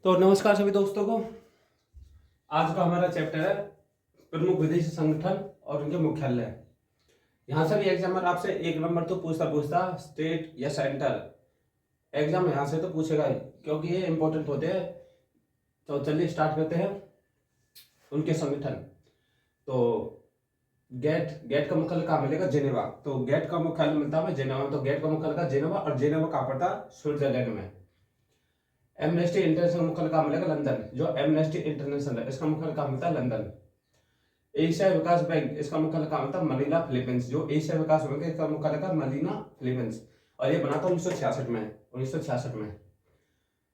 तो नमस्कार सभी दोस्तों को। आज का हमारा चैप्टर है प्रमुख विदेशी संगठन और उनके मुख्यालय। यहाँ से भी एग्जामर आपसे एक नंबर तो पूछता पूछता स्टेट या सेंटर एग्जाम यहाँ से तो पूछेगा ही, क्योंकि ये इंपॉर्टेंट होते हैं। तो चलिए स्टार्ट करते हैं। उनके संगठन तो गेट गेट का मुख्यालय कहाँ मिलेगा? जेनेवा। तो गेट का मुख्यालय मिलता है जेनेवा। तो गेट का मुख्यालय का जेनेवा, और जेनेवा कहाँ पड़ता? स्विट्जरलैंड में। एमनेस्टी इंटरनेशनल मुख्यालय कहाँ मिलेगा? लंदन। जो एमनेस्टी इंटरनेशनल है इसका मुख्यालय कहाँ मिलता है? लंदन। एशिया विकास बैंक इसका मुख्यालय कहाँ मिलता है? Manila Philippines. जो एशिया विकास बैंक है इसका मुख्यालय का मनीला फिलीपींस, और ये बना था 1966 में। 1966 में।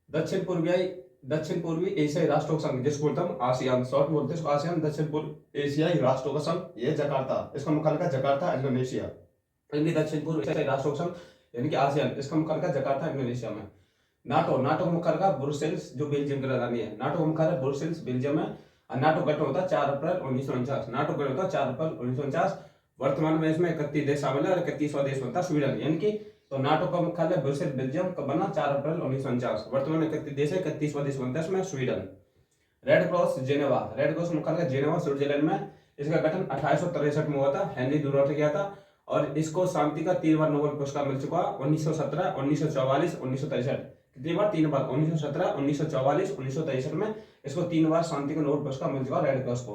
दक्षिण पूर्वी एशियाई राष्ट्रों का संघ, जिसको बोलते हैं आसियान, शॉर्ट बोलते हैं इसको आसियान। दक्षिण पूर्व एशियाई राष्ट्रों का संघ, ये जकार्ता, इसका मुख्यालय का जकार्ता, इंडोनेशिया। यानी दक्षिण पूर्व एशियाई राष्ट्रों का संघ यानी कि आसियान, इसका मुख्यालय का जकार्ता, इंडोनेशिया में। नाटो का मुख्यालय का ब्रुसेल्स, जो बेल्जियम की राजधानी है। नाटो का मुख्यालय ब्रुसेल्स, बेल्जियम में। और नाटो गठन होता है 4 अप्रैल 1949। नाटो गठन होता है 4 अप्रैल 1949। वर्तमान में इसमें 31 देश शामिल है और 31वां देश बनता है स्वीडन। यानी कि तो नाटो का मुख्यालय ब्रुसेल्स, बेल्जियम कब बना? 4 अप्रैल 1949। वर्तमान में 31 देश है, 31वां देश बनता है इसमें Sweden. Red cross Geneva. Red cross मुख्यालय जेनेवा, स्विट्जरलैंड में। इसका गठन 1863 में हुआ था, हेनरी डुरॉट ने किया था। और इसको शांति का 3 बार नोबेल पुरस्कार मिल चुका है, 1917, 1944, 1963। कितनी बार? 3 बार। 1917, 1944, 1963 में इसको 3 बार शांति का नोबेल पुरस्कार मिल चुका रेड क्रॉस को।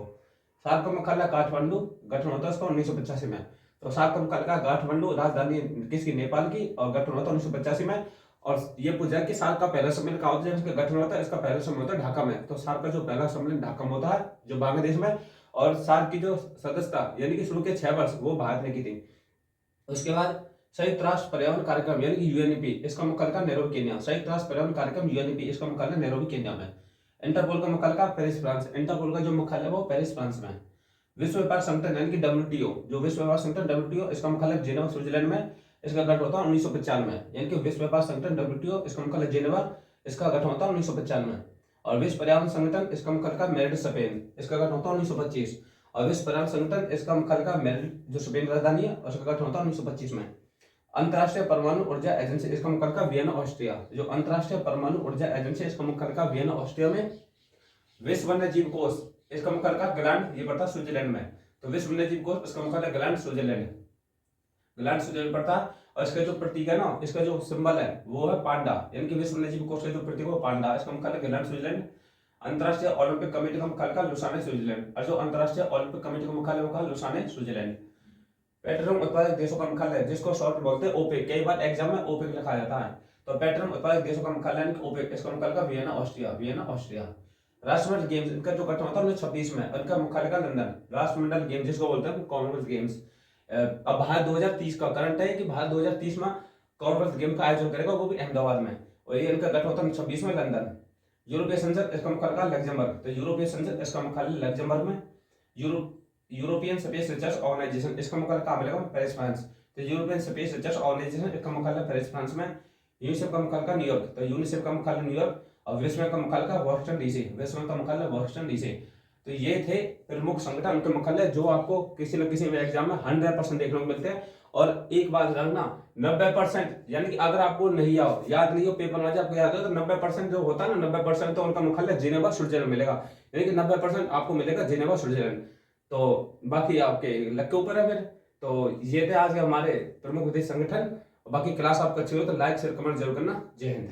सार्क का मुख्यालय काठमांडू, गठन होता है इसका 1985 में। तो सार्क का मुख्यालय काठमांडू, राजधानी किसकी? नेपाल की, और गठन होता है 1985 में। और ये पूछा कि सार्क का पहला सम्मेलन कहाँ होता है? इसका गठन होता है, इसका पहला सम्मेलन होता है ढाका में। तो सार्क का जो पहला सम्मेलन ढाका में होता है, जो बांग्लादेश में। और सार्क की जो सदस्यता यानी कि शुरू के 6 वर्ष वो भारत ने की थी। उसके बाद संयुक्त राष्ट्र पर्यावरण कार्यक्रम यानी कि यूएनईपी, इसका मुख्यालय का नैरोबी, केन्या। संयुक्त राष्ट्र पर्यावरण कार्यक्रम यूएनईपी, इसका मुख्यालय नैरोबी, केन्या में। इंटरपोल का मुख्यालय का पेरिस, फ्रांस। इंटरपोल का जो मुख्यालय है वो पेरिस, फ्रांस में। विश्व व्यापार संगठन यानी कि डब्ल्यूटीओ, जो विश्व व्यापार संगठन डब्ल्यूटीओ, इसका मुख्यालय जेनेवा, स्विट्जरलैंड में। इसका गठन होता है 1995 में। यानी कि विश्व व्यापार संगठन डब्ल्यूटीओ, इसका मुख्यालय जेनेवा, इसका गठन होता है 1995 में। और विश्व पर्यावरण संगठन, इसका मुख्यालय का मेरिट, स्पेन, इसका गठन होता है 1925। और विश्व पर्यावरण संगठन, इसका मुख्यालय का मेरिट, जो स्पेन की राजधानी है, उसका गठन होता है 1925 में। अंतर्राष्ट्रीय परमाणु ऊर्जा एजेंसी, इसका मुख्यालय का वियना, ऑस्ट्रिया। जो अंतर्राष्ट्रीय परमाणु ऊर्जा एजेंसी, इसका मुख्यालय का वियना, ऑस्ट्रिया में। विश्व वन्य जीव कोष, इसका मुख्यालय का ग्लैंड, ये पड़ता है स्विट्जरलैंड में। तो विश्व वन्य जीव कोष, इसका मुख्यालय ग्लैंड, स्विट्जरलैंड। ग्लैंड स्विट्जरलैंड पड़ता है। और इसका जो प्रतीक है ना, इसका जो सिंबल है वो है पांडा। यानी कि विश्व वन्य जीव कोष का जो प्रतीक है वो पांडा, इसका मुख्यालय ग्लैंड, स्विट्जरलैंड। अंतर्राष्ट्रीय ओलंपिक कमेटी का मुख्यालय का लुसाने, स्विट्जरलैंड। और जो अंतर्राष्ट्रीय ओलंपिक कमेटी का मुख्यालय वो लुसाने, स्विट्जरलैंड। पेट्रोलियम उत्पादक देशों का मुख्यालय, जिसको शॉर्ट बोलते हैं ओपेक, कई बार एग्जाम में ओपेक लिखा जाता है। तो पेट्रोलियम उत्पादक देशों का मुख्यालय ओपेक, इसका मुख्यालय का वियना, ऑस्ट्रिया। Vienna, Austria. राष्ट्रमंडल गेम्स, इनका जो गठन होता है 1926 में, इनका मुख्यालय का लंदन। राष्ट्रमंडल गेम्स जिसको बोलते हैं कॉमनवेल्थ गेम्स। अब भारत 2030 का करंट है कि भारत 2030 में कॉमनवेल्थ गेम का आयोजन करेगा, वो भी अहमदाबाद में। और ये इनका गठन होता है 26 में, लंदन। यूरोपीय संसद, इसका मुख्यालय का लग्जमबर्ग। तो यूरोपीय संसद, इसका मुख्यालय लग्जमबर्ग में। यूरोपियन स्पेस रिसर्च ऑर्गेनाइजेशन, इसका मुख्यालय कहाँ मिलेगा? Paris, France. तो यूरोपियन स्पेस रिसर्च ऑर्गेनाइजेशन, इसका मुख्यालय पेरिस, फ्रांस में। यूनिसेफ का मुख्यालय का न्यूयॉर्क। तो यूनिसेफ का मुख्यालय न्यूयॉर्क। और विश्व बैंक का मुख्यालय का वॉशिंगटन डीसी। विश्व बैंक का मुख्यालय वॉशिंगटन डीसी। तो ये थे प्रमुख संगठन, उनके मुख्यालय, जो आपको किसी न किसी भी एग्जाम में 100% देखने को मिलते हैं। और एक बात रखना, 90% यानी कि अगर आपको नहीं याद नहीं हो, पेपर में आपको याद हो, तो 90% जो होता है ना, 90% तो उनका मुख्यालय जेनेवा, स्विट्जरलैंड मिलेगा। यानी कि 90% आपको मिलेगा जेनेवा, स्विट्जरलैंड। तो बाकी आपके लक के ऊपर है फिर। तो ये थे आज के हमारे प्रमुख विदेश संगठन। बाकी क्लास आपको अच्छी हो तो लाइक शेयर कमेंट जरूर करना। जय हिंद।